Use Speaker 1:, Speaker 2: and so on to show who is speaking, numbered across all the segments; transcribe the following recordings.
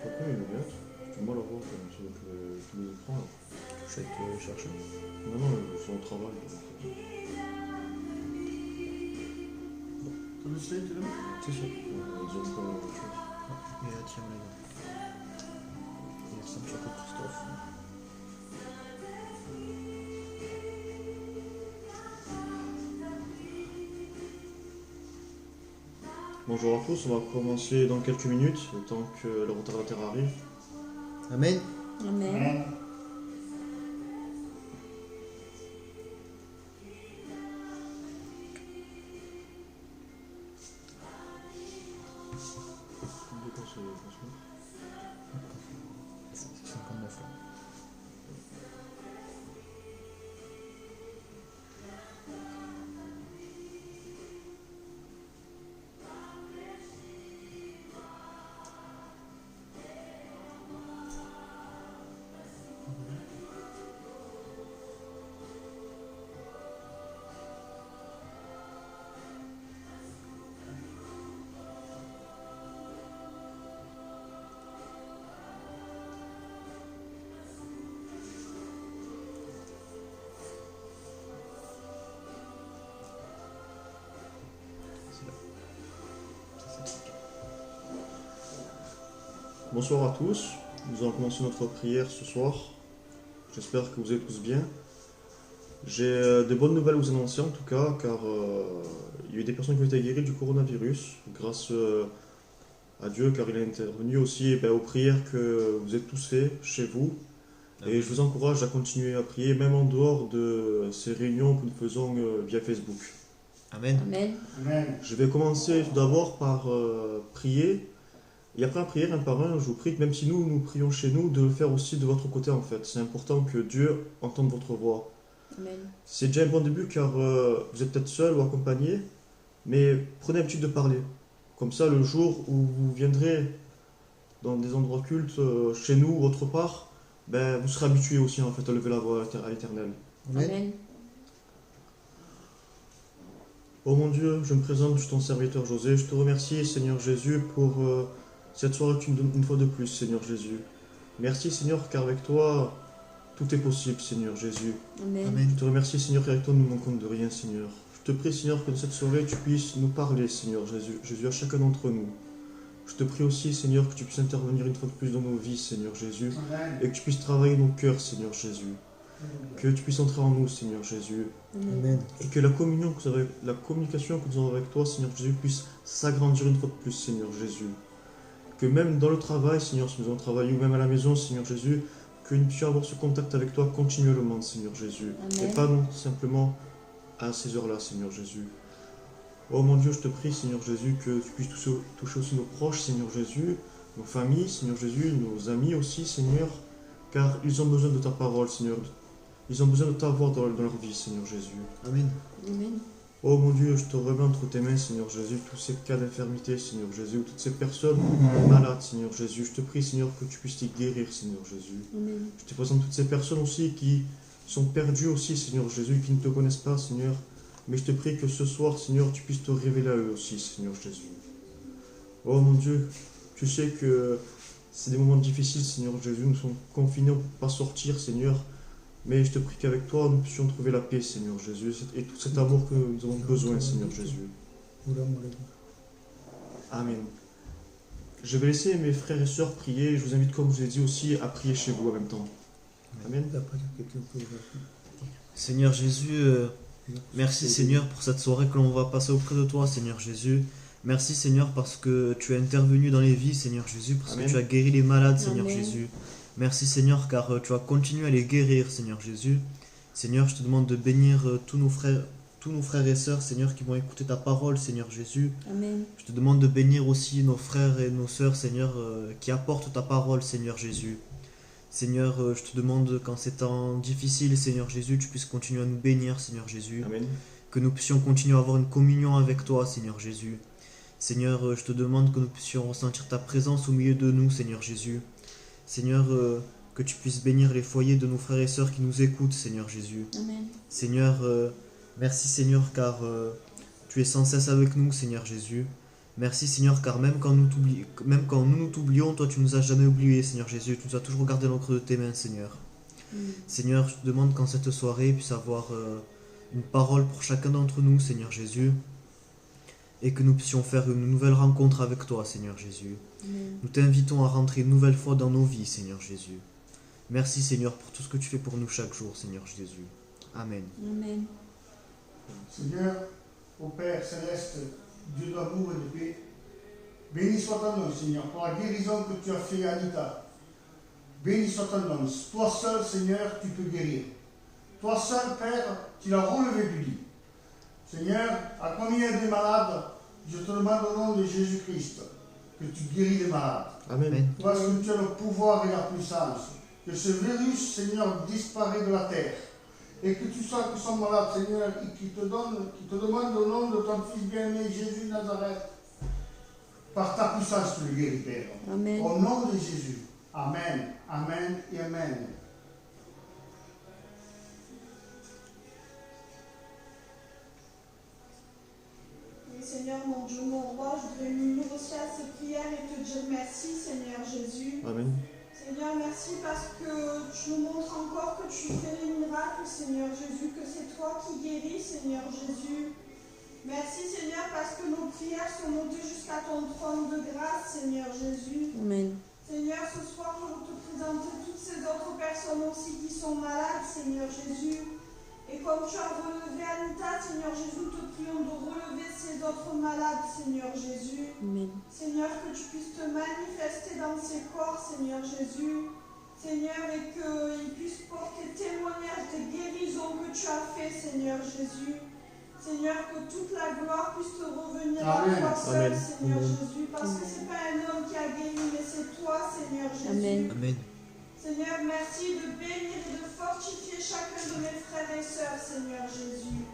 Speaker 1: Pourquoi il est bien? Tu moi la voix comme sur tous les écrans là.
Speaker 2: Je vais te chercher.
Speaker 1: Non, non, ils sont au travail.
Speaker 3: Ça le sait, tu l'as mis?
Speaker 2: C'est sûr.
Speaker 1: Ils ont pas autre chose.
Speaker 2: Et tiens, les gars. Il ressemble surtout Christophe.
Speaker 1: Bonjour à tous, on va commencer dans quelques minutes, le temps que le retardataire arrive.
Speaker 2: Amen.
Speaker 4: Amen.
Speaker 2: C'est 59 là.
Speaker 1: Bonsoir à tous, nous allons commencer notre prière ce soir. J'espère que vous êtes tous bien. J'ai de bonnes nouvelles à vous annoncer en tout cas, car il y a eu des personnes qui ont été guéries du coronavirus grâce à Dieu, car il est intervenu aussi aux prières que vous êtes tous faites chez vous. Et je vous encourage à continuer à prier, même en dehors de ces réunions que nous faisons via Facebook.
Speaker 2: Amen.
Speaker 4: Amen.
Speaker 3: Amen.
Speaker 1: Je vais commencer tout d'abord par prier. Et après la prière, un par un, je vous prie que même si nous prions chez nous, de le faire aussi de votre côté en fait. C'est important que Dieu entende votre voix.
Speaker 4: Amen.
Speaker 1: C'est déjà un bon début car vous êtes peut-être seul ou accompagné, mais prenez l'habitude de parler. Comme ça, le jour où vous viendrez dans des endroits cultes, chez nous ou autre part, vous serez habitué aussi en fait à lever la voix à l'Éternel.
Speaker 2: Amen.
Speaker 4: Amen.
Speaker 1: Oh mon Dieu, je me présente, je suis ton serviteur José. Je te remercie, Seigneur Jésus, pour cette soirée que tu me donnes une fois de plus, Seigneur Jésus. Merci, Seigneur, car avec toi, tout est possible, Seigneur Jésus.
Speaker 4: Amen.
Speaker 2: Amen.
Speaker 1: Je te remercie, Seigneur, qu'avec toi, nous ne manquons de rien, Seigneur. Je te prie, Seigneur, que dans cette soirée, tu puisses nous parler, Seigneur Jésus. Jésus, à chacun d'entre nous. Je te prie aussi, Seigneur, que tu puisses intervenir une fois de plus dans nos vies, Seigneur Jésus.
Speaker 3: Amen.
Speaker 1: Et que tu puisses travailler nos cœurs, Seigneur Jésus. Que tu puisses entrer en nous, Seigneur Jésus.
Speaker 2: Amen.
Speaker 1: Et que la communication que nous avons avec toi, Seigneur Jésus, puisse s'agrandir une fois de plus, Seigneur Jésus. Que même dans le travail, Seigneur, si nous avons travaillé, ou même à la maison, Seigneur Jésus, que nous puissions avoir ce contact avec toi continuellement, Seigneur Jésus.
Speaker 4: Amen.
Speaker 1: Et pas non simplement à ces heures-là, Seigneur Jésus. Oh mon Dieu, je te prie, Seigneur Jésus, que tu puisses toucher aussi nos proches, Seigneur Jésus, nos familles, Seigneur Jésus, nos amis aussi, Seigneur, car ils ont besoin de ta parole, Seigneur. Ils ont besoin de t'avoir dans leur vie, Seigneur Jésus.
Speaker 2: Amen.
Speaker 4: Amen.
Speaker 1: Oh mon Dieu, je te remets entre tes mains, Seigneur Jésus, tous ces cas d'infirmité, Seigneur Jésus, toutes ces personnes malades, Seigneur Jésus. Je te prie, Seigneur, que tu puisses les guérir, Seigneur Jésus.
Speaker 4: Amen.
Speaker 1: Je te présente toutes ces personnes aussi qui sont perdues aussi, Seigneur Jésus, qui ne te connaissent pas, Seigneur. Mais je te prie que ce soir, Seigneur, tu puisses te révéler à eux aussi, Seigneur Jésus. Oh mon Dieu, tu sais que c'est des moments difficiles, Seigneur Jésus. Nous sommes confinés, on ne peut pas sortir, Seigneur. Mais je te prie qu'avec toi, nous puissions trouver la paix, Seigneur Jésus, et tout cet amour que nous avons besoin, Seigneur Jésus. Amen. Je vais laisser mes frères et sœurs prier. Je vous invite, comme je vous ai dit aussi, à prier chez vous en même temps. Amen.
Speaker 2: Seigneur Jésus, merci Seigneur pour cette soirée que l'on va passer auprès de toi, Seigneur Jésus. Merci Seigneur parce que tu es intervenu dans les vies, Seigneur Jésus, parce
Speaker 1: Amen.
Speaker 2: que tu as guéri les malades, Seigneur
Speaker 4: Amen.
Speaker 2: Jésus. Merci Seigneur car tu as continué à les guérir, Seigneur Jésus. Seigneur, je te demande de bénir tous nos frères et sœurs, Seigneur, qui vont écouter ta parole, Seigneur Jésus.
Speaker 4: Amen.
Speaker 2: Je te demande de bénir aussi nos frères et nos sœurs, Seigneur, qui apportent ta parole, Seigneur Jésus. Seigneur, je te demande qu'en ces temps difficiles, Seigneur Jésus, tu puisses continuer à nous bénir, Seigneur Jésus.
Speaker 1: Amen.
Speaker 2: Que nous puissions continuer à avoir une communion avec toi, Seigneur Jésus. Seigneur, je te demande que nous puissions ressentir ta présence au milieu de nous, Seigneur Jésus. Seigneur, que tu puisses bénir les foyers de nos frères et sœurs qui nous écoutent, Seigneur Jésus.
Speaker 4: Amen.
Speaker 2: Seigneur, merci Seigneur car tu es sans cesse avec nous, Seigneur Jésus. Merci Seigneur, car même quand nous t'oublions, toi tu nous as jamais oubliés, Seigneur Jésus. Tu nous as toujours regardé dans le creux de tes mains, Seigneur. Seigneur, je te demande qu'en cette soirée puisse avoir une parole pour chacun d'entre nous, Seigneur Jésus, et que nous puissions faire une nouvelle rencontre avec toi, Seigneur Jésus. Nous t'invitons à rentrer une nouvelle fois dans nos vies, Seigneur Jésus. Merci Seigneur pour tout ce que tu fais pour nous chaque jour, Seigneur Jésus. Amen.
Speaker 3: Amen.
Speaker 4: Seigneur, ô Père céleste, Dieu d'amour et de paix, béni soit ton nom, Seigneur, pour la guérison que tu as fait à Anita. Béni soit ton nom. Toi seul, Seigneur, tu peux guérir. Toi seul, Père, tu l'as relevé du lit. Seigneur, à combien des malades, je te demande au nom de Jésus-Christ que tu guéris les malades.
Speaker 1: Amen.
Speaker 4: Parce que tu as le pouvoir et la puissance. Que ce virus, Seigneur, disparaît de la terre. Et que tous ceux qui sont malades, Seigneur, et qui te demandent au nom de ton Fils bien-aimé Jésus de Nazareth, par ta puissance, tu le guéris, Père.
Speaker 3: Amen.
Speaker 4: Au nom de Jésus. Amen, amen et amen.
Speaker 5: Oui, Seigneur, mon Dieu, mon roi, je voudrais m'unir aussi à ces prières et te dire merci, Seigneur Jésus.
Speaker 1: Amen.
Speaker 5: Seigneur, merci parce que tu nous montres encore que tu fais les miracles, Seigneur Jésus, que c'est toi qui guéris, Seigneur Jésus. Merci, Seigneur, parce que nos prières sont montées jusqu'à ton trône de grâce, Seigneur Jésus.
Speaker 3: Amen.
Speaker 5: Seigneur, ce soir, je veux te présenter toutes ces autres personnes aussi qui sont malades, Seigneur Jésus. Et comme tu as relevé Anita, Seigneur Jésus, nous te prions de relever ces autres malades, Seigneur Jésus.
Speaker 3: Amen.
Speaker 5: Seigneur, que tu puisses te manifester dans ces corps, Seigneur Jésus. Seigneur, et qu'ils puissent porter témoignage des guérisons que tu as fait, Seigneur Jésus. Seigneur, que toute la gloire puisse te revenir à
Speaker 4: Amen.
Speaker 5: toi seul,
Speaker 1: Amen.
Speaker 5: Seigneur
Speaker 1: Amen.
Speaker 5: Jésus. Parce que ce n'est pas un homme qui a guéri, mais c'est toi, Seigneur Jésus.
Speaker 3: Amen.
Speaker 2: Amen.
Speaker 5: Seigneur, merci de bénir et de fortifier chacun de mes frères et sœurs, Seigneur Jésus.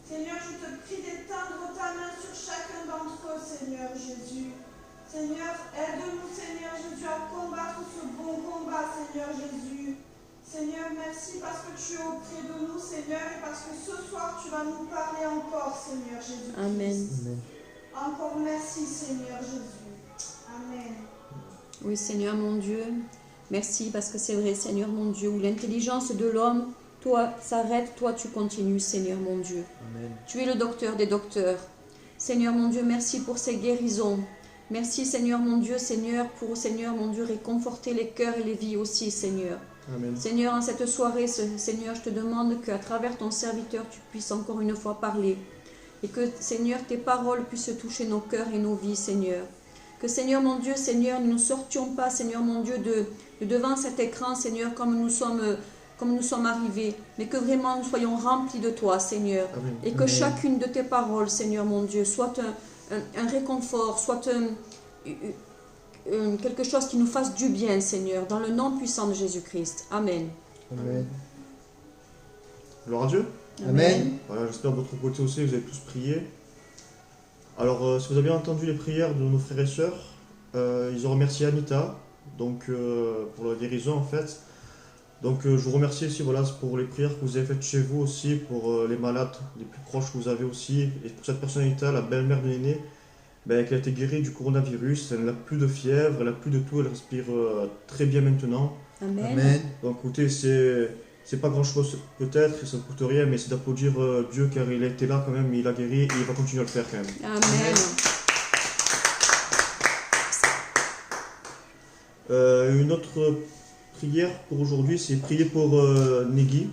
Speaker 5: Seigneur, je te prie d'étendre ta main sur chacun d'entre eux, Seigneur Jésus. Seigneur, aide-nous, Seigneur Jésus, à combattre ce bon combat, Seigneur Jésus. Seigneur, merci parce que tu es auprès de nous, Seigneur, et parce que ce soir, tu vas nous parler encore, Seigneur Jésus.
Speaker 3: Amen.
Speaker 5: Encore merci, Seigneur Jésus. Amen.
Speaker 3: Oui, Seigneur mon Dieu, merci parce que c'est vrai, Seigneur mon Dieu, où l'intelligence de l'homme, toi, s'arrête, toi, tu continues, Seigneur mon Dieu.
Speaker 2: Amen.
Speaker 3: Tu es le docteur des docteurs. Seigneur mon Dieu, merci pour ces guérisons. Merci, Seigneur mon Dieu, Seigneur, pour, Seigneur mon Dieu, réconforter les cœurs et les vies aussi, Seigneur.
Speaker 1: Amen.
Speaker 3: Seigneur, en cette soirée, Seigneur, je te demande qu'à travers ton serviteur, tu puisses encore une fois parler. Et que, Seigneur, tes paroles puissent toucher nos cœurs et nos vies, Seigneur. Que, Seigneur mon Dieu, Seigneur, nous ne sortions pas, Seigneur mon Dieu, de devant cet écran, Seigneur, comme nous sommes arrivés, mais que vraiment nous soyons remplis de toi, Seigneur.
Speaker 1: Amen.
Speaker 3: Et que
Speaker 2: Amen.
Speaker 3: chacune de tes paroles, Seigneur mon Dieu, soit un réconfort, soit quelque chose qui nous fasse du bien, Seigneur, dans le nom puissant de Jésus-Christ. Amen.
Speaker 2: Amen.
Speaker 1: Gloire à Dieu.
Speaker 2: Amen.
Speaker 1: Voilà, j'espère de votre côté aussi, vous avez tous prié. Alors, si vous avez entendu les prières de nos frères et sœurs, ils ont remercié Anita, donc pour la guérison en fait. Donc, je vous remercie aussi, voilà, pour les prières que vous avez faites chez vous aussi, pour les malades, les plus proches que vous avez aussi, et pour cette personne Anita, la belle-mère de l'aîné, ben, qui a été guérie du coronavirus. Elle n'a plus de fièvre, elle n'a plus de tout, elle respire très bien maintenant.
Speaker 3: Amen.
Speaker 2: Amen.
Speaker 1: Donc écoutez, c'est pas grand chose peut-être, ça ne coûte rien, mais c'est d'applaudir Dieu car il a été là quand même, il a guéri et il va continuer à le faire quand même.
Speaker 3: Amen.
Speaker 1: Une autre prière pour aujourd'hui, c'est prier pour Negui,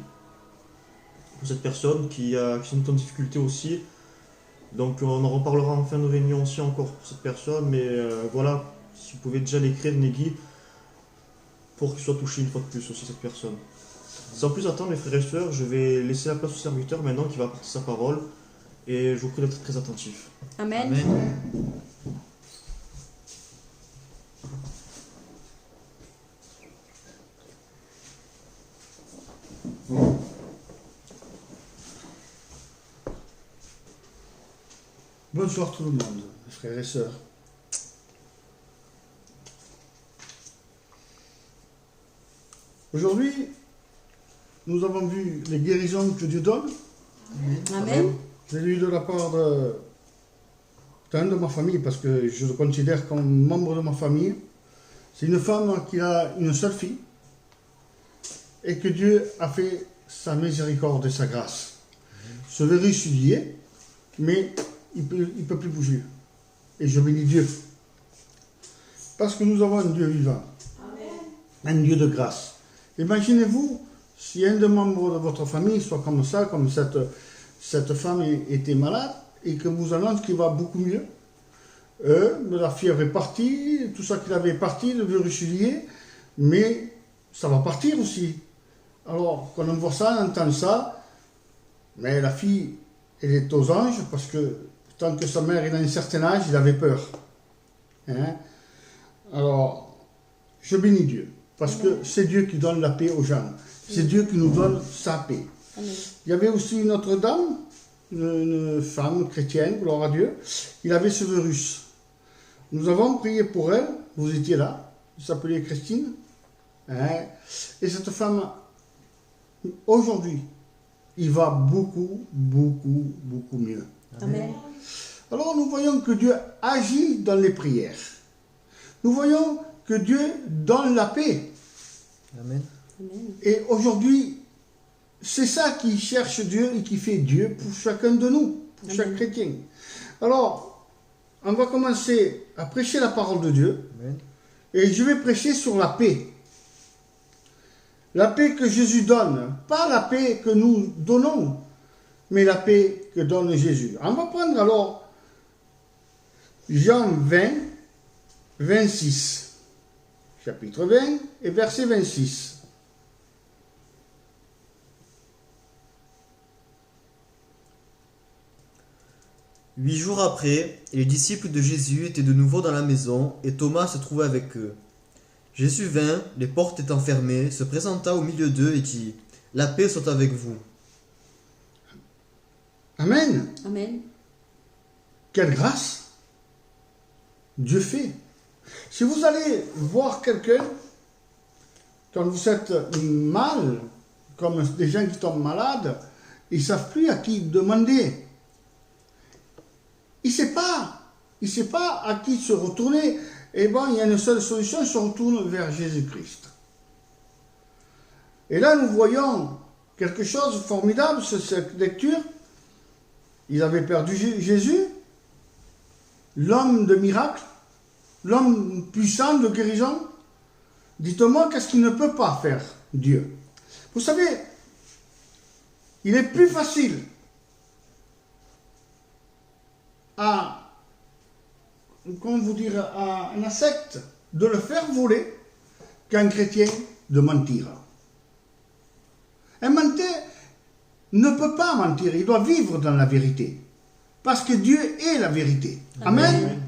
Speaker 1: pour cette personne qui est en difficulté aussi. Donc on en reparlera en fin de réunion aussi encore pour cette personne, mais voilà, si vous pouvez déjà l'écrire Negui, pour qu'il soit touché une fois de plus aussi cette personne. Sans plus attendre, mes frères et sœurs, je vais laisser la place au serviteur maintenant qui va apporter sa parole et je vous prie d'être très attentifs.
Speaker 3: Amen.
Speaker 2: Amen.
Speaker 4: Bonsoir tout le monde, frères et sœurs. Aujourd'hui, nous avons vu les guérisons que Dieu donne.
Speaker 3: Amen.
Speaker 4: J'ai lu de la part c'est un de ma famille, parce que je le considère comme membre de ma famille. C'est une femme qui a une seule fille et que Dieu a fait sa miséricorde et sa grâce. Ce virus, il y est, mais il peut plus bouger. Et je bénis Dieu. Parce que nous avons un Dieu vivant. Amen. Un Dieu de grâce. Imaginez-vous si un des membres de votre famille soit comme ça, comme cette femme était malade, et que vous annonce qu'il va beaucoup mieux. La fièvre est partie, tout ça qu'il avait est parti, le virus il y est, mais ça va partir aussi. Alors, quand on voit ça, on entend ça, mais la fille, elle est aux anges, parce que tant que sa mère est à un certain âge, il avait peur. Hein? Alors, je bénis Dieu, parce que c'est Dieu qui donne la paix aux gens. C'est Dieu qui nous donne sa paix.
Speaker 3: Amen.
Speaker 4: Il y avait aussi une autre dame, une femme chrétienne, gloire à Dieu, il avait ce virus. Nous avons prié pour elle, vous étiez là, elle s'appelait Christine, hein, et cette femme, aujourd'hui, il va beaucoup mieux.
Speaker 3: Amen.
Speaker 4: Alors nous voyons que Dieu agit dans les prières. Nous voyons que Dieu donne la paix.
Speaker 2: Amen.
Speaker 3: Amen.
Speaker 4: Et aujourd'hui, c'est ça qui cherche Dieu et qui fait Dieu pour chacun de nous, pour chaque chrétien. Alors, on va commencer à prêcher la parole de Dieu.
Speaker 2: Amen.
Speaker 4: Et je vais prêcher sur la paix. La paix que Jésus donne. Pas la paix que nous donnons, mais la paix que donne Jésus. On va prendre alors Jean 20, 26. Chapitre 20 et verset 26.
Speaker 2: Huit jours après, les disciples de Jésus étaient de nouveau dans la maison, et Thomas se trouvait avec eux. Jésus vint, les portes étant fermées, se présenta au milieu d'eux et dit : « La paix soit avec vous. »
Speaker 4: Amen.
Speaker 3: Amen.
Speaker 4: Quelle grâce Dieu fait. Si vous allez voir quelqu'un, quand vous êtes mal, comme des gens qui tombent malades, ils ne savent plus à qui demander. Il ne sait pas à qui se retourner. Et bon, il y a une seule solution, il se retourne vers Jésus-Christ. Et là, nous voyons quelque chose de formidable, cette lecture. Ils avaient perdu Jésus, l'homme de miracle, l'homme puissant de guérison. Dites-moi, qu'est-ce qu'il ne peut pas faire, Dieu? Vous savez, il est plus facile à un insecte de le faire voler qu'un chrétien de mentir. Un menteur ne peut pas mentir, il doit vivre dans la vérité. Parce que Dieu est la vérité. Amen. Amen.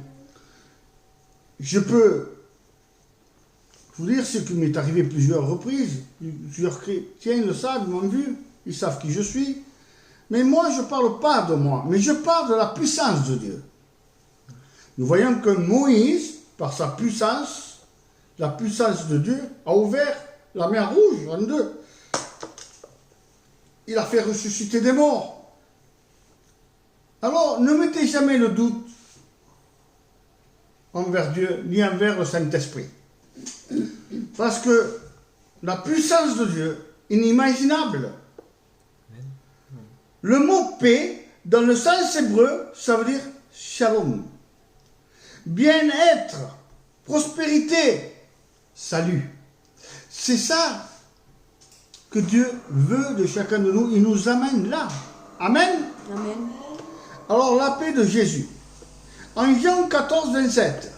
Speaker 4: Je peux vous dire ce qui m'est arrivé plusieurs reprises. Plusieurs chrétiens le savent, m'ont vu, ils savent qui je suis. Mais moi, je ne parle pas de moi, mais je parle de la puissance de Dieu. Nous voyons que Moïse, par sa puissance, la puissance de Dieu, a ouvert la mer Rouge en deux. Il a fait ressusciter des morts. Alors, ne mettez jamais le doute envers Dieu, ni envers le Saint-Esprit. Parce que la puissance de Dieu est inimaginable. Le mot paix, dans le sens hébreu, ça veut dire shalom. Bien-être, prospérité, salut. C'est ça que Dieu veut de chacun de nous. Il nous amène là. Amen.
Speaker 3: Amen.
Speaker 4: Alors, la paix de Jésus. En Jean 14, 27.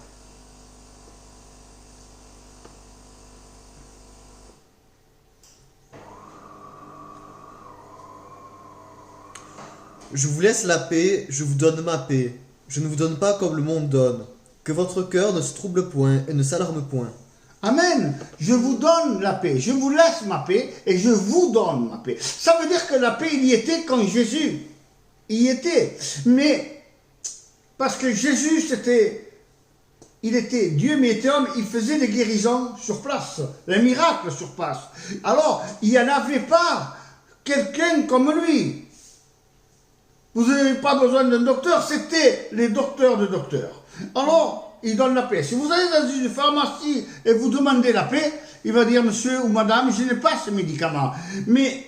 Speaker 2: Je vous laisse la paix, je vous donne ma paix. Je ne vous donne pas comme le monde donne. Que votre cœur ne se trouble point et ne s'alarme point.
Speaker 4: Amen. Je vous donne la paix. Je vous laisse ma paix et je vous donne ma paix. Ça veut dire que la paix, il y était quand Jésus y était. Mais parce que Jésus, il était Dieu, mais il était homme, il faisait des guérisons sur place, des miracles sur place. Alors, il n'y en avait pas quelqu'un comme lui. Vous n'avez pas besoin d'un docteur, c'était les docteurs de docteurs. Alors, il donne la paix. Si vous allez dans une pharmacie et vous demandez la paix, il va dire, monsieur ou madame, je n'ai pas ce médicament. Mais,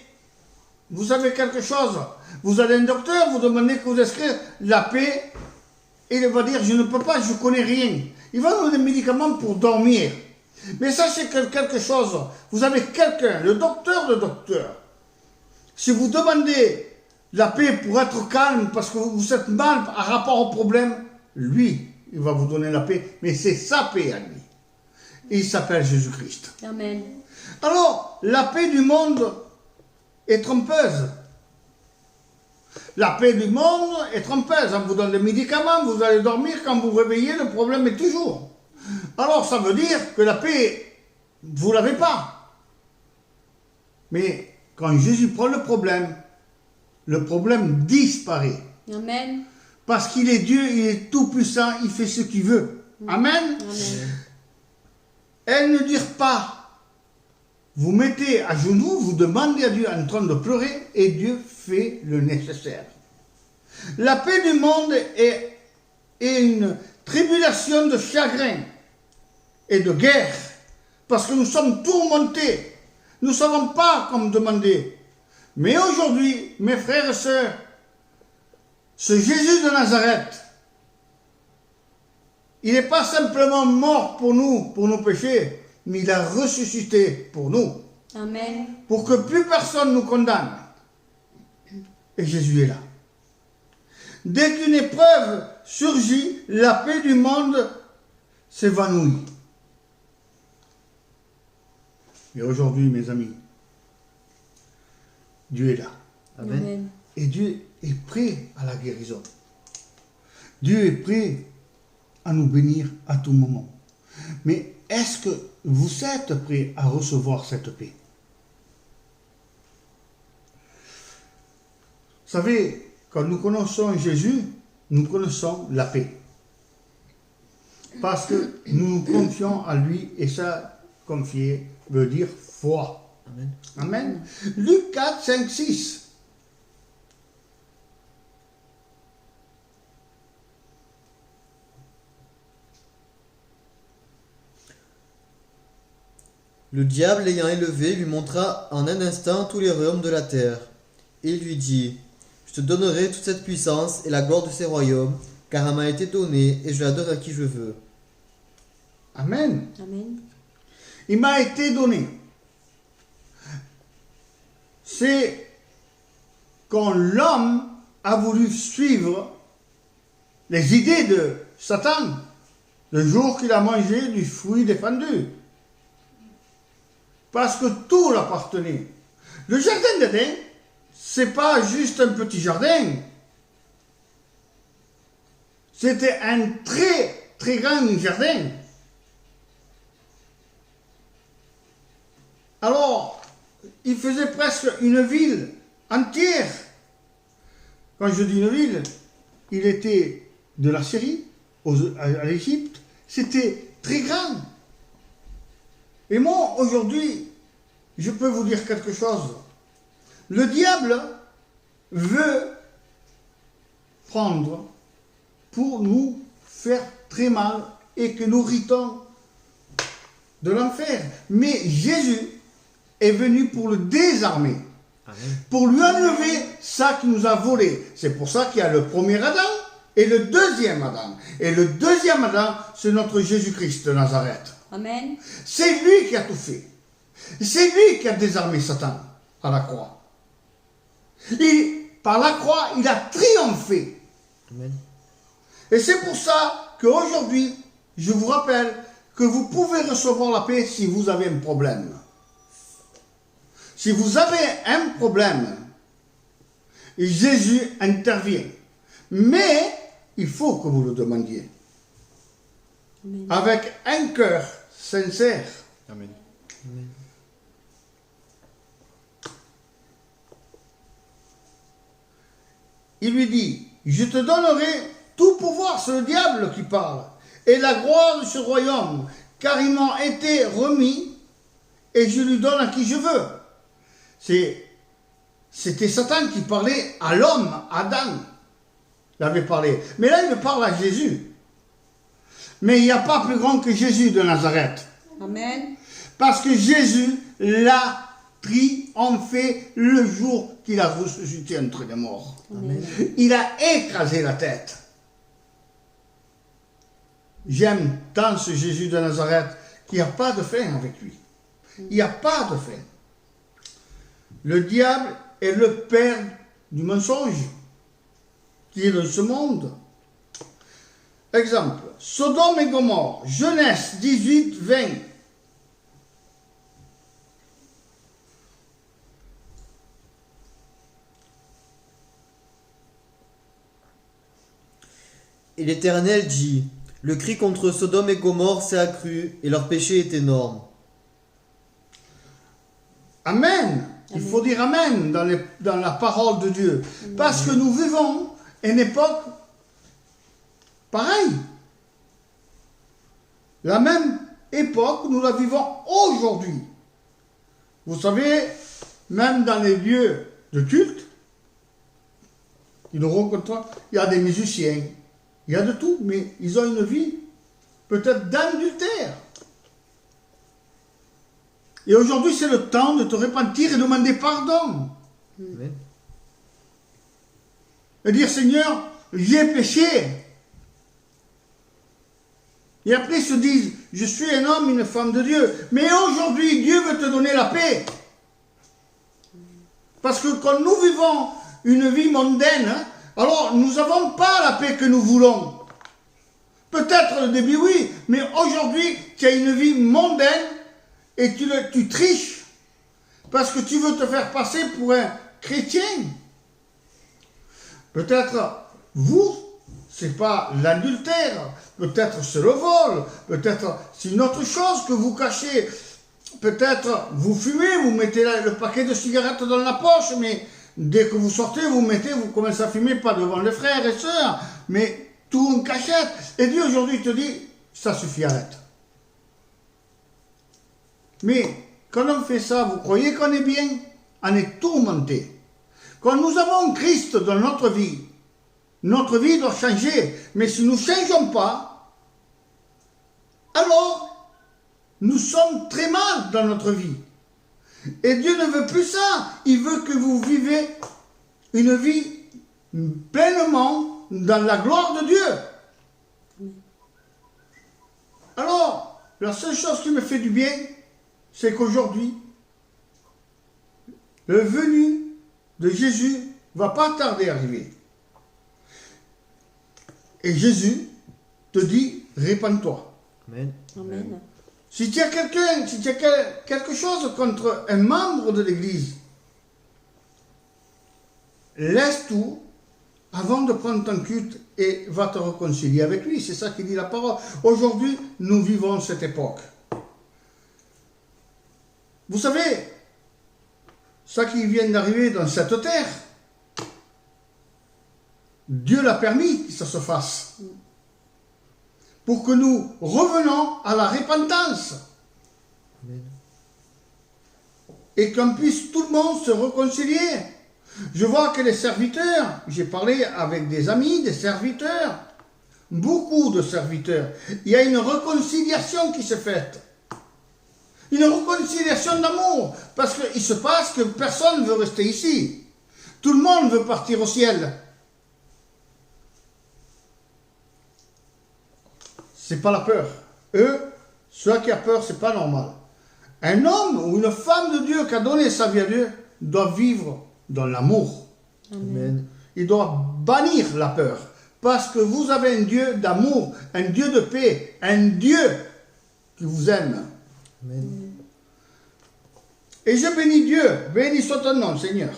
Speaker 4: vous savez quelque chose, vous allez à un docteur, vous demandez que vous inscrivez la paix, et il va dire, je ne peux pas, je ne connais rien. Il va donner des médicaments pour dormir. Mais sachez que quelque chose, vous avez quelqu'un, le docteur de docteur. Si vous demandez la paix pour être calme, parce que vous êtes mal par rapport au problème, lui, il va vous donner la paix, mais c'est sa paix à lui. Et il s'appelle Jésus-Christ.
Speaker 3: Amen.
Speaker 4: Alors, la paix du monde est trompeuse. La paix du monde est trompeuse. On vous donne des médicaments, vous allez dormir, quand vous réveillez, le problème est toujours. Alors, ça veut dire que la paix, vous ne l'avez pas. Mais quand Jésus prend le problème disparaît.
Speaker 3: Amen.
Speaker 4: Parce qu'il est Dieu, il est tout puissant, il fait ce qu'il veut. Amen.
Speaker 3: Amen.
Speaker 4: Elle ne dit pas, vous mettez à genoux, vous demandez à Dieu en train de pleurer, et Dieu fait le nécessaire. La paix du monde est une tribulation de chagrin et de guerre, parce que nous sommes tourmentés. Nous ne savons pas comment demander. Mais aujourd'hui, mes frères et sœurs, ce Jésus de Nazareth, il n'est pas simplement mort pour nous, pour nos péchés, mais il a ressuscité pour nous.
Speaker 3: Amen.
Speaker 4: Pour que plus personne nous condamne. Et Jésus est là. Dès qu'une épreuve surgit, la paix du monde s'évanouit. Et aujourd'hui, mes amis, Dieu est là.
Speaker 2: Amen.
Speaker 3: Amen.
Speaker 4: Et Dieu est prêt à la guérison. Dieu est prêt à nous bénir à tout moment. Mais est-ce que vous êtes prêts à recevoir cette paix? Vous savez, quand nous connaissons Jésus, nous connaissons la paix. Parce que nous nous confions à lui, et ça, confier, veut dire foi.
Speaker 2: Amen.
Speaker 4: Amen. Luc 4, 5, 6.
Speaker 2: Le diable l'ayant élevé lui montra en un instant tous les royaumes de la terre. Et il lui dit, je te donnerai toute cette puissance et la gloire de ces royaumes, car elle m'a été donnée et je la donne à qui je veux.
Speaker 4: Amen.
Speaker 3: Amen.
Speaker 4: Il m'a été donné. C'est quand l'homme a voulu suivre les idées de Satan, le jour qu'il a mangé du fruit défendu. Parce que tout l'appartenait. Le jardin d'Éden, c'est pas juste un petit jardin. C'était un très, très grand jardin. Alors, il faisait presque une ville entière. Quand je dis une ville, il était de la Syrie à l'Égypte. C'était très grand. Et moi, aujourd'hui, je peux vous dire quelque chose. Le diable veut prendre pour nous faire très mal et que nous ritons de l'enfer. Mais Jésus est venu pour le désarmer,
Speaker 2: Amen.
Speaker 4: pour lui enlever ça qui nous a volé. C'est pour ça qu'il y a le premier Adam et le deuxième Adam. Et le deuxième Adam, c'est notre Jésus-Christ de Nazareth.
Speaker 3: Amen.
Speaker 4: C'est lui qui a tout fait. C'est lui qui a désarmé Satan à la croix. Par la croix, il a triomphé.
Speaker 2: Amen.
Speaker 4: Et c'est pour ça qu'aujourd'hui, je vous rappelle que vous pouvez recevoir la paix si vous avez un problème. Si vous avez un problème, Jésus intervient. Mais il faut que vous le demandiez.
Speaker 3: Amen.
Speaker 4: Avec un cœur sincère.
Speaker 1: Amen.
Speaker 2: Amen.
Speaker 4: Il lui dit, je te donnerai tout pouvoir, c'est le diable qui parle, et la gloire de ce royaume, car ils m'ont été remis, et je lui donne à qui je veux. C'était Satan qui parlait à l'homme, Adam. il avait parlé. Mais là, il parle à Jésus. Mais il n'y a pas plus grand que Jésus de Nazareth.
Speaker 3: Amen.
Speaker 4: Parce que Jésus l'a triomphé le jour qu'il a ressuscité entre les morts.
Speaker 3: Amen.
Speaker 4: Il a écrasé la tête. J'aime tant ce Jésus de Nazareth qu'il n'y a pas de fin avec lui. Il n'y a pas de fin. Le diable est le père du mensonge qui est dans ce monde. Exemple, Sodome et Gomorrhe, Genèse 18, 20.
Speaker 2: Et l'Éternel dit, le cri contre Sodome et Gomorrhe s'est accru, et leur péché est énorme.
Speaker 4: Amen. Il faut dire Amen dans la parole de Dieu. Parce que nous vivons une époque pareille. La même époque, nous la vivons aujourd'hui. Vous savez, même dans les lieux de culte, ils nous rencontrent, il y a des musiciens, il y a de tout, mais ils ont une vie peut-être d'adultère. Et aujourd'hui, c'est le temps de te repentir et demander pardon.
Speaker 2: Amen.
Speaker 4: Et dire, Seigneur, j'ai péché. Et après, ils se disent, je suis un homme, une femme de Dieu. Mais aujourd'hui, Dieu veut te donner la paix. Parce que quand nous vivons une vie mondaine, alors nous n'avons pas la paix que nous voulons. Peut-être au début, oui, mais aujourd'hui, tu as une vie mondaine et tu triches parce que tu veux te faire passer pour un chrétien. Peut-être, vous, c'est pas l'adultère, peut-être c'est le vol, peut-être c'est une autre chose que vous cachez. Peut-être vous fumez, vous mettez le paquet de cigarettes dans la poche, mais dès que vous sortez, vous commencez à fumer, pas devant les frères et sœurs, mais tout en cachette. Et Dieu aujourd'hui te dit, ça suffit, arrête. Mais quand on fait ça, vous croyez qu'on est bien? On est tourmenté. Quand nous avons Christ dans notre vie doit changer. Mais si nous ne changeons pas, alors nous sommes très mal dans notre vie. Et Dieu ne veut plus ça. Il veut que vous vivez une vie pleinement dans la gloire de Dieu. Alors, la seule chose qui me fait du bien, c'est qu'aujourd'hui, le venu de Jésus ne va pas tarder à arriver. Et Jésus te dit, répands-toi.
Speaker 2: Amen.
Speaker 3: Amen.
Speaker 4: Si tu as quelque chose contre un membre de l'Église, laisse tout avant de prendre ton culte et va te réconcilier avec lui. C'est ça qui dit la parole. Aujourd'hui, nous vivons cette époque. Vous savez, ça qui vient d'arriver dans cette terre, Dieu l'a permis que ça se fasse. Pour que nous revenons à la repentance.
Speaker 2: Amen.
Speaker 4: Et qu'on puisse tout le monde se réconcilier. Je vois que les serviteurs, j'ai parlé avec des amis, des serviteurs, beaucoup de serviteurs, il y a une réconciliation qui se fait. Une réconciliation d'amour. Parce qu'il se passe que personne ne veut rester ici. Tout le monde veut partir au ciel. C'est pas la peur. Eux, ceux qui ont peur, c'est pas normal. Un homme ou une femme de Dieu qui a donné sa vie à Dieu doit vivre dans l'amour.
Speaker 2: Amen.
Speaker 4: Il doit bannir la peur. Parce que vous avez un Dieu d'amour, un Dieu de paix, un Dieu qui vous aime.
Speaker 2: Amen.
Speaker 4: Et je bénis Dieu, béni soit ton nom, Seigneur.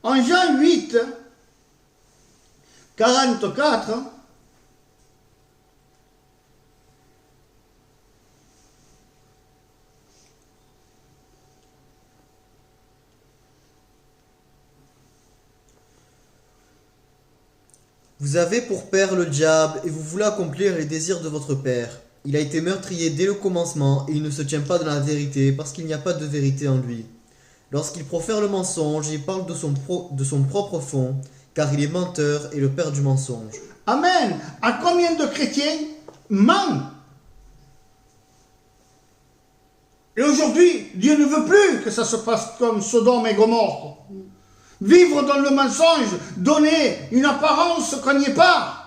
Speaker 4: En Jean 8, 44,
Speaker 2: Vous avez pour père le diable, et vous voulez accomplir les désirs de votre père. Il a été meurtrier dès le commencement, et il ne se tient pas dans la vérité, parce qu'il n'y a pas de vérité en lui. Lorsqu'il profère le mensonge et parle de son propre fond, car il est menteur et le père du mensonge.
Speaker 4: Amen. À combien de chrétiens mentent? Et aujourd'hui, Dieu ne veut plus que ça se passe comme Sodome et Gomorrhe. Vivre dans le mensonge, donner une apparence qu'on n'y est pas.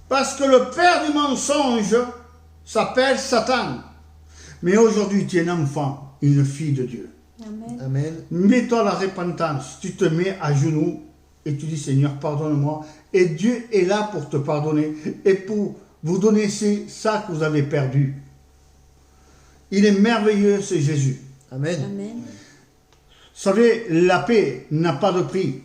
Speaker 4: Parce que le père du mensonge s'appelle Satan. Mais aujourd'hui, tu es un enfant, une fille de Dieu.
Speaker 3: Amen.
Speaker 2: Amen.
Speaker 4: Mets-toi la repentance. Tu te mets à genoux et tu dis, Seigneur, pardonne-moi. Et Dieu est là pour te pardonner et pour vous donner ça que vous avez perdu. Il est merveilleux, c'est Jésus.
Speaker 2: Amen.
Speaker 3: Amen.
Speaker 4: Vous savez, la paix n'a pas de prix.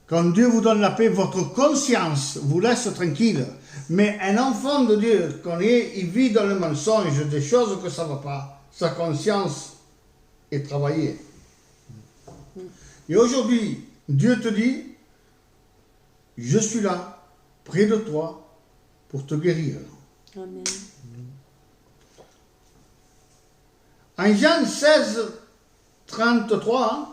Speaker 4: Quand Dieu vous donne la paix, votre conscience vous laisse tranquille. Mais un enfant de Dieu, quand il vit dans le mensonge, des choses que ça ne va pas, sa conscience est travaillée. Et aujourd'hui, Dieu te dit, je suis là, près de toi, pour te guérir.
Speaker 3: Amen.
Speaker 4: En Jean 16, 33,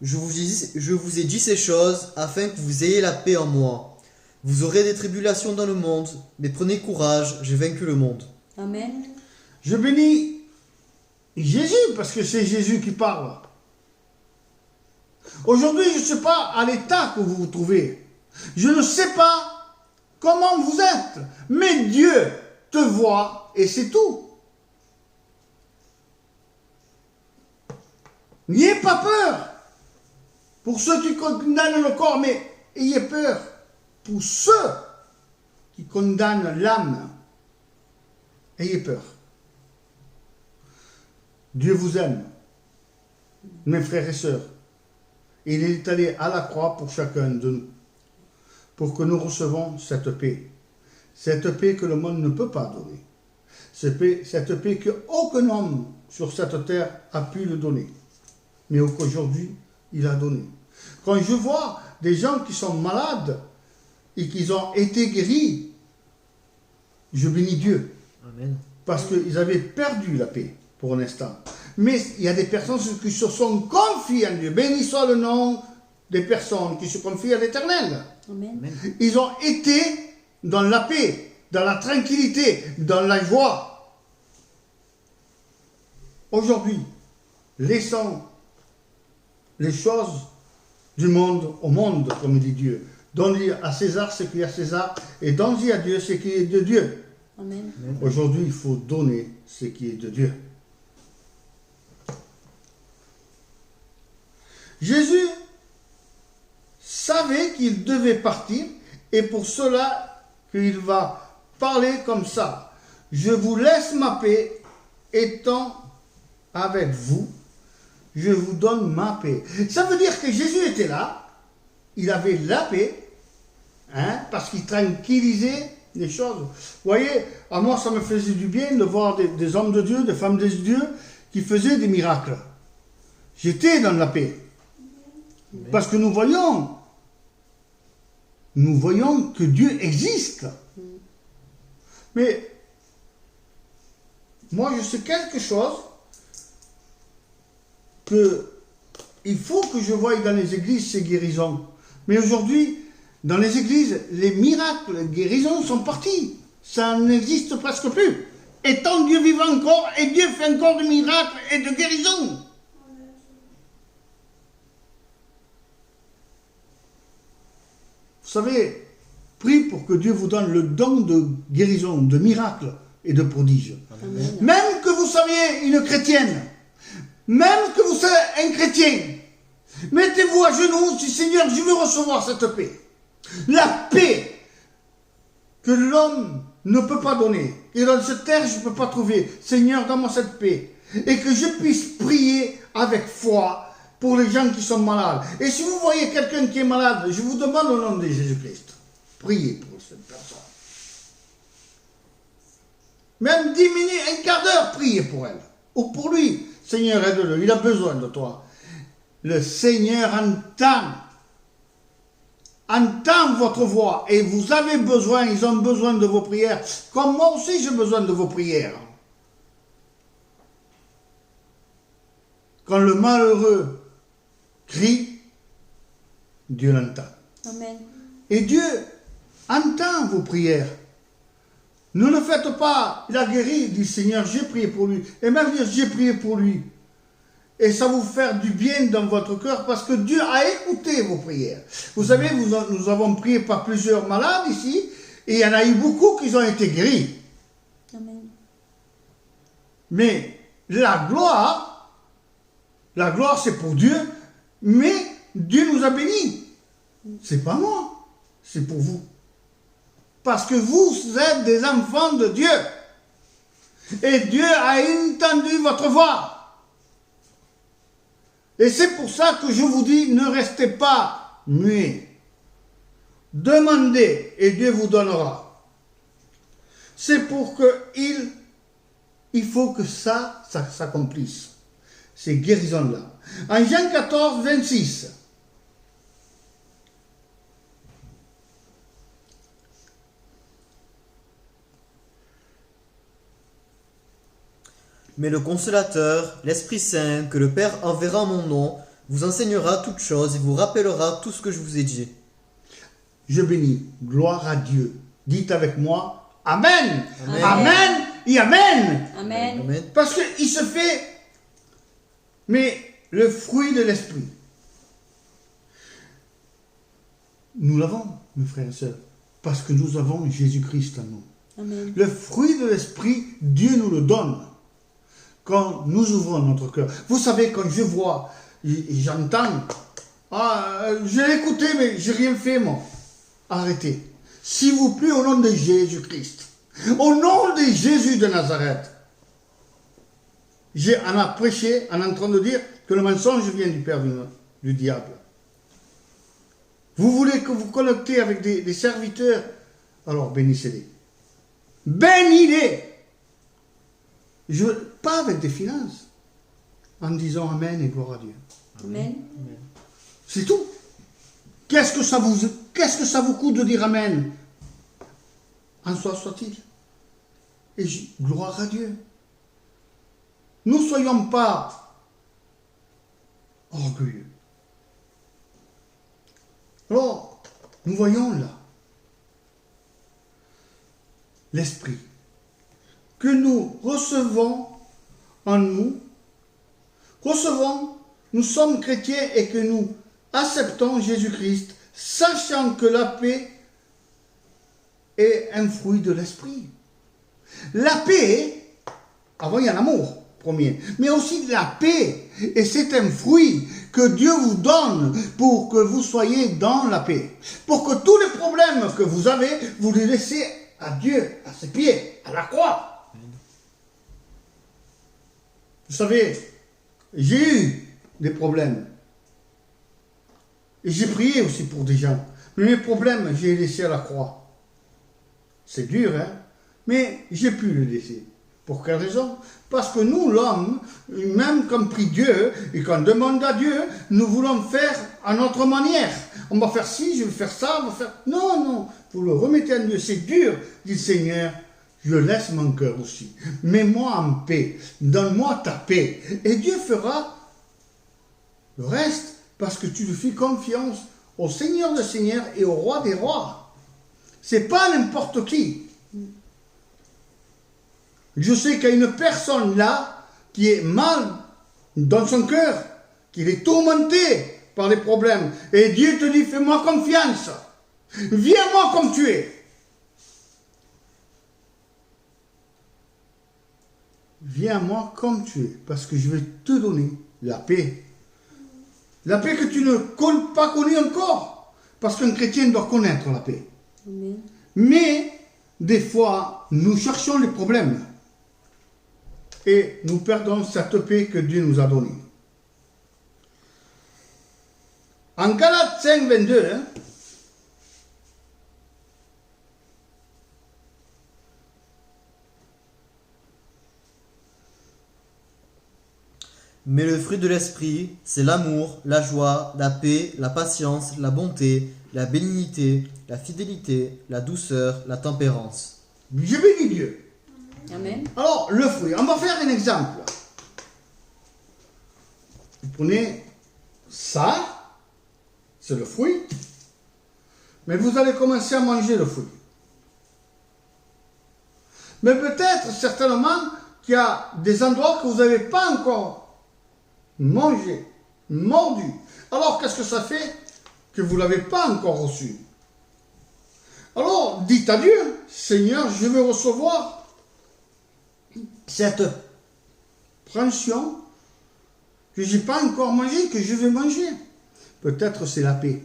Speaker 2: Je vous ai dit ces choses afin que vous ayez la paix en moi. Vous aurez des tribulations dans le monde, mais prenez courage, j'ai vaincu le monde.
Speaker 3: Amen.
Speaker 4: je bénis Jésus, parce que c'est Jésus qui parle. Aujourd'hui, je ne sais pas à l'état que vous vous trouvez. Je ne sais pas comment vous êtes. Mais Dieu te voit et c'est tout. N'ayez pas peur. Pour ceux qui condamnent le corps, mais ayez peur. Pour ceux qui condamnent l'âme, ayez peur. Dieu vous aime, mes frères et sœurs. Il est allé à la croix pour chacun de nous, pour que nous recevons cette paix que le monde ne peut pas donner, cette paix qu'aucun homme sur cette terre a pu le donner, mais qu'aujourd'hui il a donné. Quand je vois des gens qui sont malades et qui ont été guéris, je bénis Dieu,
Speaker 2: Amen.
Speaker 4: parce qu'ils avaient perdu la paix pour un instant. Mais il y a des personnes qui se sont confiées en Dieu. Béni soit le nom des personnes qui se confient à l'Éternel.
Speaker 3: Amen.
Speaker 2: Amen.
Speaker 4: Ils ont été dans la paix, dans la tranquillité, dans la joie. Aujourd'hui, laissons les choses du monde au monde, comme dit Dieu. Donnez à César ce qui est à César et donnez à Dieu ce qui est de Dieu.
Speaker 3: Amen.
Speaker 4: Aujourd'hui, il faut donner ce qui est de Dieu. Jésus savait qu'il devait partir et pour cela qu'il va parler comme ça. Je vous laisse ma paix, étant avec vous, je vous donne ma paix. Ça veut dire que Jésus était là, il avait la paix, parce qu'il tranquillisait les choses. Vous voyez, à moi ça me faisait du bien de voir des hommes de Dieu, des femmes de Dieu qui faisaient des miracles. J'étais dans la paix. Parce que nous voyons que Dieu existe. Mais moi je sais quelque chose que il faut que je voie dans les églises ces guérisons. Mais aujourd'hui, dans les églises, les miracles, les guérisons sont partis. Ça n'existe presque plus. Et tant Dieu vit encore, et Dieu fait encore de miracles et de guérisons. Vous savez, prie pour que Dieu vous donne le don de guérison, de miracles et de prodiges.
Speaker 3: Amen.
Speaker 4: Même que vous soyez une chrétienne, même que vous soyez un chrétien, mettez-vous à genoux, dis Seigneur, je veux recevoir cette paix. La paix que l'homme ne peut pas donner. Et dans cette terre, je ne peux pas trouver. Seigneur, donne-moi cette paix. Et que je puisse prier avec foi pour les gens qui sont malades. Et si vous voyez quelqu'un qui est malade, je vous demande au nom de Jésus-Christ, priez pour cette personne. Même 10 minutes, un quart d'heure, priez pour elle. Ou pour lui. Seigneur, aide-le, il a besoin de toi. le Seigneur entend votre voix et vous avez besoin, ils ont besoin de vos prières, comme moi aussi j'ai besoin de vos prières. Quand le malheureux crie, Dieu l'entend.
Speaker 3: Amen.
Speaker 4: Et Dieu entend vos prières. Ne le faites pas. Il a guéri, dit Seigneur, j'ai prié pour lui. Et même dire, j'ai prié pour lui. Et ça vous faire du bien dans votre cœur parce que Dieu a écouté vos prières. Vous savez, nous avons prié par plusieurs malades ici et il y en a eu beaucoup qui ont été guéris.
Speaker 3: Amen.
Speaker 4: Mais la gloire c'est pour Dieu, mais Dieu nous a bénis. C'est pas moi, c'est pour vous. Parce que vous êtes des enfants de Dieu. Et Dieu a entendu votre voix. Et c'est pour ça que je vous dis, ne restez pas muets. Demandez et Dieu vous donnera. C'est pour que il faut que ça s'accomplisse. Ces guérisons-là. En Jean 14, 26.
Speaker 2: Mais le Consolateur, l'Esprit Saint, que le Père enverra en mon nom, vous enseignera toutes choses et vous rappellera tout ce que je vous ai dit.
Speaker 4: Je bénis. Gloire à Dieu. Dites avec moi, Amen.
Speaker 3: Amen.
Speaker 4: Amen et Amen.
Speaker 3: Amen.
Speaker 2: Amen.
Speaker 4: Parce qu'il se fait, mais le fruit de l'Esprit. Nous l'avons, mes frères et sœurs, parce que nous avons Jésus-Christ en nous.
Speaker 3: Amen.
Speaker 4: Le fruit de l'Esprit, Dieu nous le donne. Quand nous ouvrons notre cœur. Vous savez, quand je vois, j'entends, j'ai écouté, mais j'ai rien fait, moi. Arrêtez. S'il vous plaît, au nom de Jésus-Christ. Au nom de Jésus de Nazareth. On a prêché en train de dire que le mensonge vient du père du diable. Vous voulez que vous connectez avec des serviteurs, alors bénissez-les. Bénis-les. Pas avec des finances, en disant Amen et gloire à Dieu.
Speaker 3: Amen.
Speaker 4: C'est tout. Qu'est-ce que ça vous coûte de dire Amen? En soi soit-il. Et gloire à Dieu. Nous ne soyons pas orgueilleux. Alors, nous voyons là l'Esprit que nous recevons en nous, nous sommes chrétiens et que nous acceptons Jésus-Christ, sachant que la paix est un fruit de l'Esprit. La paix, avant il y a l'amour, premier, mais aussi la paix, et c'est un fruit que Dieu vous donne pour que vous soyez dans la paix. Pour que tous les problèmes que vous avez, vous les laissez à Dieu, à ses pieds, à la croix. Vous savez, j'ai eu des problèmes. Et j'ai prié aussi pour des gens. Mais mes problèmes, j'ai laissé à la croix. C'est dur, hein? Mais j'ai pu le laisser. Pour quelle raison? Parce que nous, l'homme, même quand on prie Dieu et qu'on demande à Dieu, nous voulons faire à notre manière. On va faire ci, je vais faire ça, on va faire... Non, vous le remettez à Dieu. C'est dur, dit le Seigneur. Je laisse mon cœur aussi. Mets-moi en paix. Donne-moi ta paix. Et Dieu fera le reste parce que tu lui fais confiance au Seigneur des Seigneurs et au Roi des Rois. C'est pas n'importe qui. Je sais qu'il y a une personne là qui est mal dans son cœur, qui est tourmenté par les problèmes. Et Dieu te dit, fais-moi confiance. Viens-moi comme tu es. Viens-moi comme tu es, parce que je vais te donner la paix. La paix que tu n'as pas connue encore, parce qu'un chrétien doit connaître la paix.
Speaker 3: Amen.
Speaker 4: Mais, des fois, nous cherchons les problèmes. Et nous perdons cette paix que Dieu nous a donnée. En Galates 5, 22,
Speaker 2: Mais le fruit de l'esprit, c'est l'amour, la joie, la paix, la patience, la bonté, la bénignité, la fidélité, la douceur, la tempérance.
Speaker 4: Je bénis Dieu.
Speaker 3: Amen.
Speaker 4: Alors, le fruit, on va faire un exemple. Vous prenez ça, c'est le fruit, mais vous allez commencer à manger le fruit. Mais peut-être, certainement, qu'il y a des endroits que vous n'avez pas encore mangé, mordu. Alors, qu'est-ce que ça fait que vous ne l'avez pas encore reçu? Alors, dites à Dieu, Seigneur, je veux recevoir cette portion que je n'ai pas encore mangée, que je vais manger. Peut-être c'est la paix.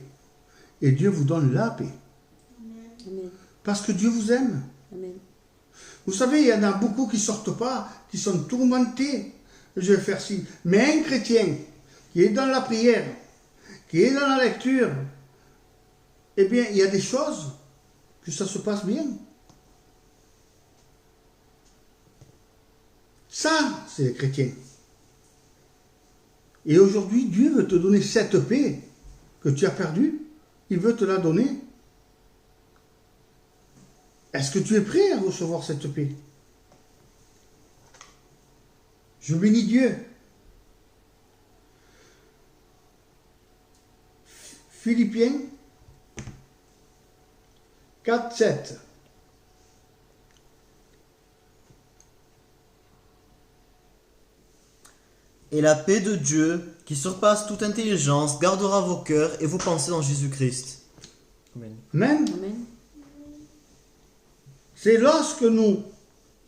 Speaker 4: Et Dieu vous donne la paix.
Speaker 3: Amen.
Speaker 4: Parce que Dieu vous aime.
Speaker 3: Amen.
Speaker 4: Vous savez, il y en a beaucoup qui ne sortent pas, qui sont tourmentés. Je vais faire ci. Mais un chrétien qui est dans la prière, qui est dans la lecture, eh bien, il y a des choses que ça se passe bien. Ça, c'est les chrétiens. Et aujourd'hui, Dieu veut te donner cette paix que tu as perdue. Il veut te la donner. Est-ce que tu es prêt à recevoir cette paix? Je bénis Dieu. Philippiens 4, 7.
Speaker 2: Et la paix de Dieu, qui surpasse toute intelligence, gardera vos cœurs et vos pensées dans Jésus-Christ. Amen.
Speaker 4: Amen.
Speaker 3: Amen.
Speaker 4: C'est lorsque nous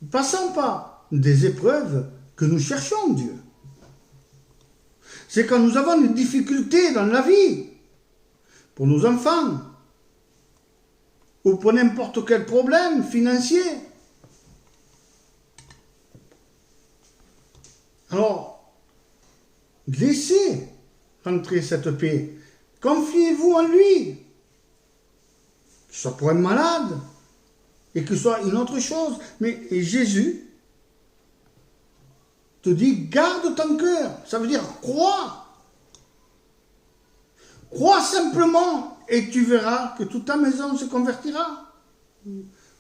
Speaker 4: ne passons pas des épreuves que nous cherchons Dieu. C'est quand nous avons des difficultés dans la vie, pour nos enfants, ou pour n'importe quel problème financier. Alors, laissez rentrer cette paix. Confiez-vous en lui. Que ce soit pour un malade, et que ce soit une autre chose. Mais Jésus te dit, garde ton cœur. Ça veut dire, crois. Crois simplement et tu verras que toute ta maison se convertira.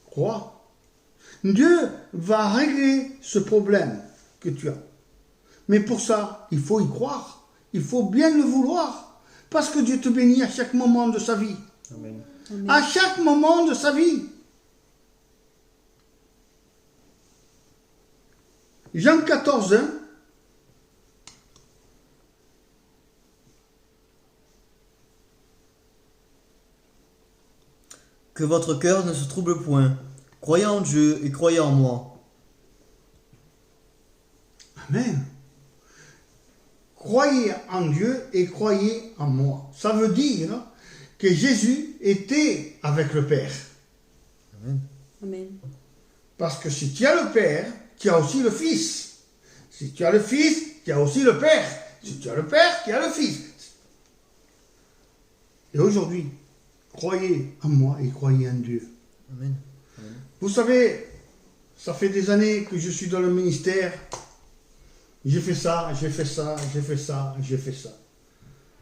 Speaker 4: Crois. Dieu va régler ce problème que tu as. Mais pour ça, il faut y croire. Il faut bien le vouloir. Parce que Dieu te bénit à chaque moment de sa vie.
Speaker 2: Amen.
Speaker 3: Amen.
Speaker 4: À chaque moment de sa vie. Jean 14, 1.
Speaker 2: Que votre cœur ne se trouble point. Croyez en Dieu et croyez en moi.
Speaker 4: Amen. Croyez en Dieu et croyez en moi. Ça veut dire que Jésus était avec le Père.
Speaker 2: Amen.
Speaker 3: Amen.
Speaker 4: Parce que si tu as le Père, tu as aussi le Fils. Si tu as le Fils, tu as aussi le Père. Si tu as le Père, tu as le Fils. Et aujourd'hui, croyez en moi et croyez en Dieu.
Speaker 2: Amen.
Speaker 4: Vous savez, ça fait des années que je suis dans le ministère. J'ai fait ça, j'ai fait ça, j'ai fait ça, j'ai fait ça.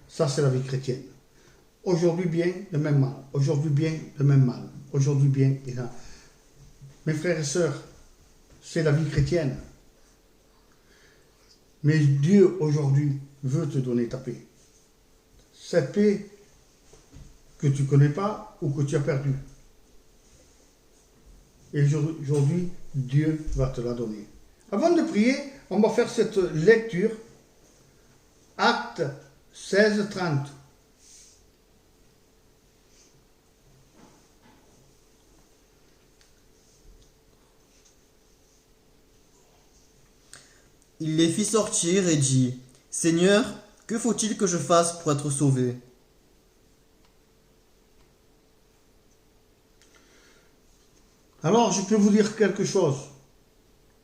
Speaker 4: Ça, c'est la vie chrétienne. Aujourd'hui bien, le même mal. Aujourd'hui bien, le même mal. Aujourd'hui bien, et là. Mes frères et sœurs, c'est la vie chrétienne. Mais Dieu, aujourd'hui, veut te donner ta paix. Cette paix que tu ne connais pas ou que tu as perdue. Et aujourd'hui, Dieu va te la donner. Avant de prier, on va faire cette lecture. Acte 16, 30.
Speaker 2: Il les fit sortir et dit, Seigneur, que faut-il que je fasse pour être sauvé?
Speaker 4: Alors, je peux vous dire quelque chose.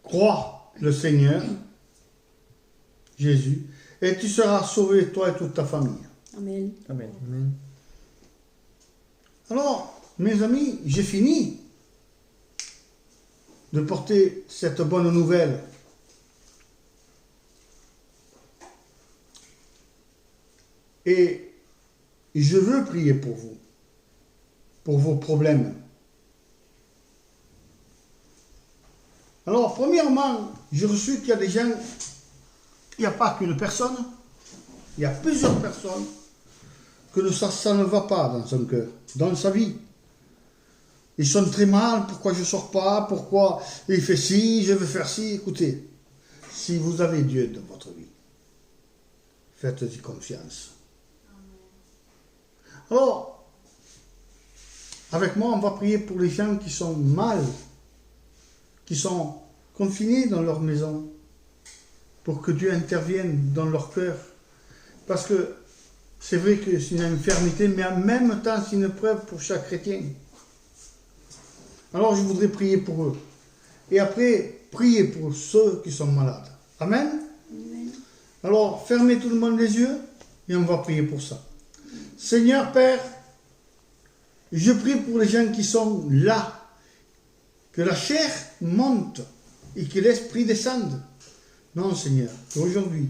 Speaker 4: Crois le Seigneur, Jésus, et tu seras sauvé, toi et toute ta famille.
Speaker 3: Amen.
Speaker 2: Amen. Amen.
Speaker 4: Alors, mes amis, j'ai fini de porter cette bonne nouvelle. Et je veux prier pour vous, pour vos problèmes. Alors, premièrement, j'ai reçu qu'il y a des gens, il n'y a pas qu'une personne, il y a plusieurs personnes, que ça ne va pas dans son cœur, dans sa vie. Ils sont très mal, pourquoi je ne sors pas, pourquoi il fait ci, je veux faire ci. Écoutez, si vous avez Dieu dans votre vie, faites-y confiance. Alors, avec moi, on va prier pour les gens qui sont mal, qui sont confinés dans leur maison, pour que Dieu intervienne dans leur cœur. Parce que c'est vrai que c'est une infirmité, mais en même temps, c'est une preuve pour chaque chrétien. Alors, je voudrais prier pour eux. Et après, prier pour ceux qui sont malades. Amen?
Speaker 3: Amen.
Speaker 4: Alors, fermez tout le monde les yeux et on va prier pour ça. Seigneur Père, je prie pour les gens qui sont là, que la chair monte et que l'esprit descende. Non, Seigneur, aujourd'hui,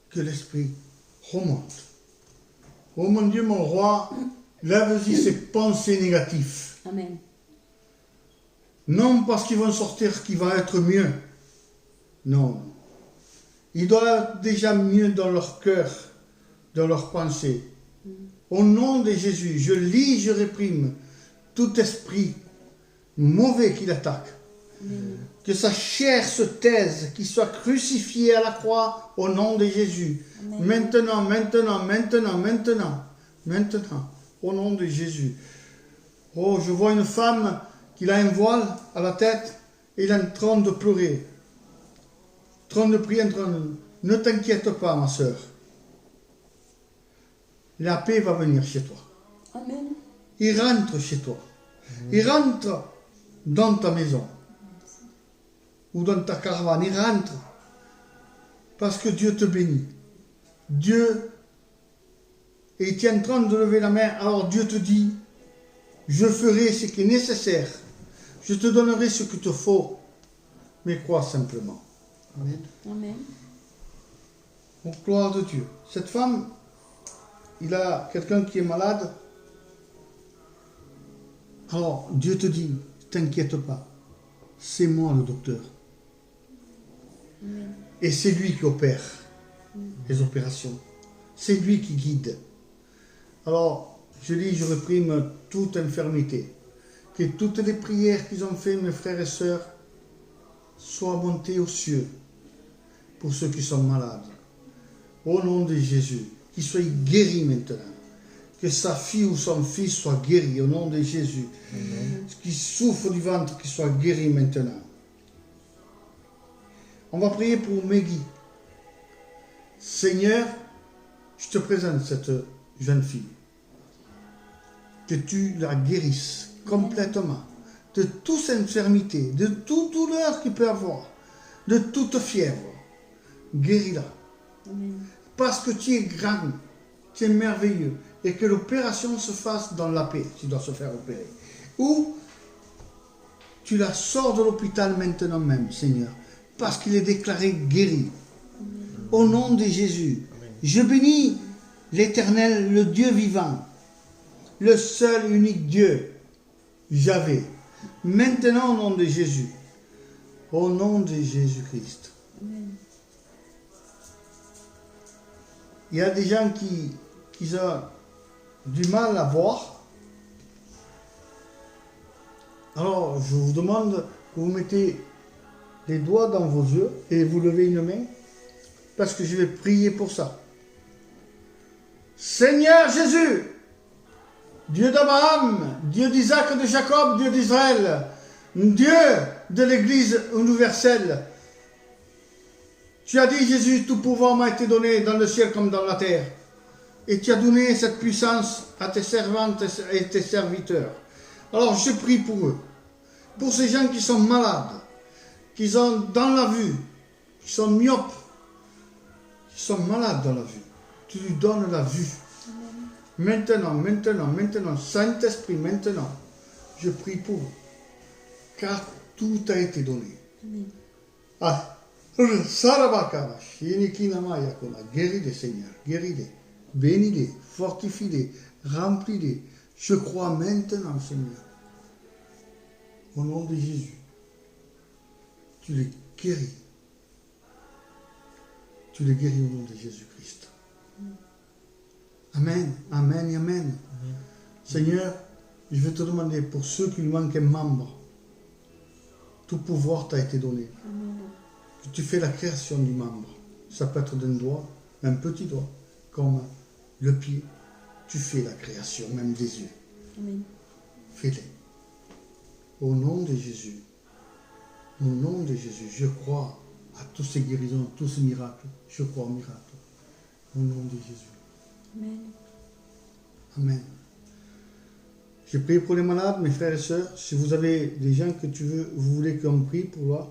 Speaker 4: que l'esprit remonte. Oh mon Dieu, mon roi, lève-y ces pensées négatives.
Speaker 3: Amen.
Speaker 4: Non parce qu'ils vont sortir qu'il va être mieux. Non. Il doit être déjà mieux dans leur cœur, dans leurs pensées. Au nom de Jésus, je lis, je réprime tout esprit mauvais qui l'attaque. Que sa chair se taise, qu'il soit crucifié à la croix au nom de Jésus.
Speaker 3: Amen.
Speaker 4: Maintenant, au nom de Jésus. Oh, je vois une femme qui a un voile à la tête et elle est en train de pleurer. En train de prier, ne t'inquiète pas, ma soeur. La paix va venir chez toi.
Speaker 3: Amen.
Speaker 4: Il rentre chez toi. Il rentre dans ta maison. Ou dans ta caravane. Il rentre. Parce que Dieu te bénit. Dieu est en train de lever la main. Alors Dieu te dit, je ferai ce qui est nécessaire. Je te donnerai ce qu'il te faut. Mais crois simplement. Amen.
Speaker 3: Amen.
Speaker 4: Oh, gloire de Dieu. Cette femme, il a quelqu'un qui est malade. Alors, Dieu te dit, t'inquiète pas. C'est moi le docteur.
Speaker 3: Amen.
Speaker 4: Et c'est lui qui opère les opérations. C'est lui qui guide. Alors, je lis, je réprime toute infirmité. Que toutes les prières qu'ils ont faites, mes frères et sœurs, soient montées aux cieux pour ceux qui sont malades. Au nom de Jésus, qu'ils soient guéris maintenant. Que sa fille ou son fils soit guéri au nom de Jésus. Qui souffre du ventre, qu'il soit guéri maintenant. On va prier pour Maggie. Seigneur, je te présente cette jeune fille. Que tu la guérisses complètement de toute infirmité, de toute douleur qu'il peut avoir, de toute fièvre. Guéris-la.
Speaker 3: Amen.
Speaker 4: Parce que tu es grand, tu es merveilleux, et que l'opération se fasse dans la paix, tu dois se faire opérer. Ou tu la sors de l'hôpital maintenant même, Seigneur, parce qu'il est déclaré guéri. Au nom de Jésus, je bénis l'Éternel, le Dieu vivant, le seul unique Dieu, Yahvé. Maintenant, au nom de Jésus, au nom de Jésus-Christ.
Speaker 3: Amen.
Speaker 4: Il y a des gens qui ont du mal à voir. Alors, je vous demande que vous mettez les doigts dans vos yeux et vous levez une main, parce que je vais prier pour ça. Seigneur Jésus, Dieu d'Abraham, Dieu d'Isaac, de Jacob, Dieu d'Israël, Dieu de l'Église universelle, tu as dit, Jésus, tout pouvoir m'a été donné dans le ciel comme dans la terre. Et tu as donné cette puissance à tes servantes et tes serviteurs. Alors je prie pour eux, pour ces gens qui sont malades, qui sont dans la vue, qui sont myopes, qui sont malades dans la vue. Tu lui donnes la vue. Maintenant, Saint-Esprit, maintenant, je prie pour eux, car tout a été donné.
Speaker 3: Amen.
Speaker 4: Ah, Sarabakabash, Yenikinamaya, guéris-les, Seigneur, guéris-les, bénis-les, fortifie-les, remplis-les. Je crois maintenant, Seigneur, au nom de Jésus, tu les guéris. Tu les guéris au nom de Jésus-Christ. Amen, amen et amen. Seigneur, je vais te demander pour ceux qui lui manquent un membre, tout pouvoir t'a été donné.
Speaker 3: Amen.
Speaker 4: Que tu fais la création du membre. Ça peut être d'un doigt, un petit doigt, comme le pied. Tu fais la création, même des yeux.
Speaker 3: Amen.
Speaker 4: Fais-les. Au nom de Jésus. Au nom de Jésus, je crois à tous ces guérisons, tous ces miracles. Je crois aux miracles. Au nom de Jésus.
Speaker 3: Amen.
Speaker 4: Amen. J'ai prié pour les malades, mes frères et sœurs. Si vous avez des gens que vous voulez qu'on prie pour là,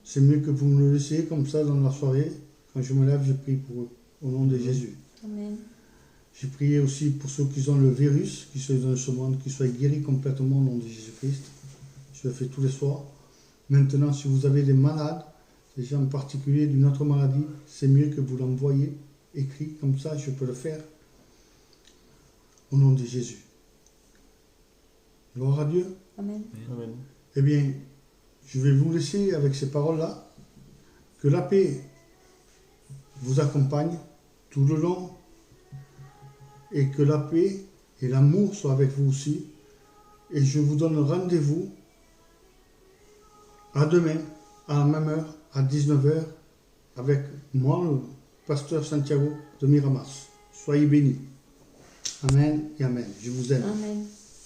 Speaker 4: c'est mieux que vous me le laissiez comme ça dans la soirée. Quand je me lève, je prie pour eux. Au nom de Jésus.
Speaker 3: Amen.
Speaker 4: J'ai prié aussi pour ceux qui ont le virus, qui sont dans ce monde, qui soient guéris complètement au nom de Jésus-Christ. Je le fais tous les soirs. Maintenant, si vous avez des malades, des gens en particulier d'une autre maladie, c'est mieux que vous l'envoyiez écrit, comme ça je peux le faire. Au nom de Jésus. Gloire à Dieu.
Speaker 3: Amen.
Speaker 1: Amen.
Speaker 4: Eh bien, je vais vous laisser avec ces paroles-là. Que la paix vous accompagne tout le long et que la paix et l'amour soient avec vous aussi. Et je vous donne rendez-vous à demain, à la même heure, à 19h, avec moi, le pasteur Santiago de Miramas. Soyez bénis. Amen et amen. Je vous aime.
Speaker 3: Amen.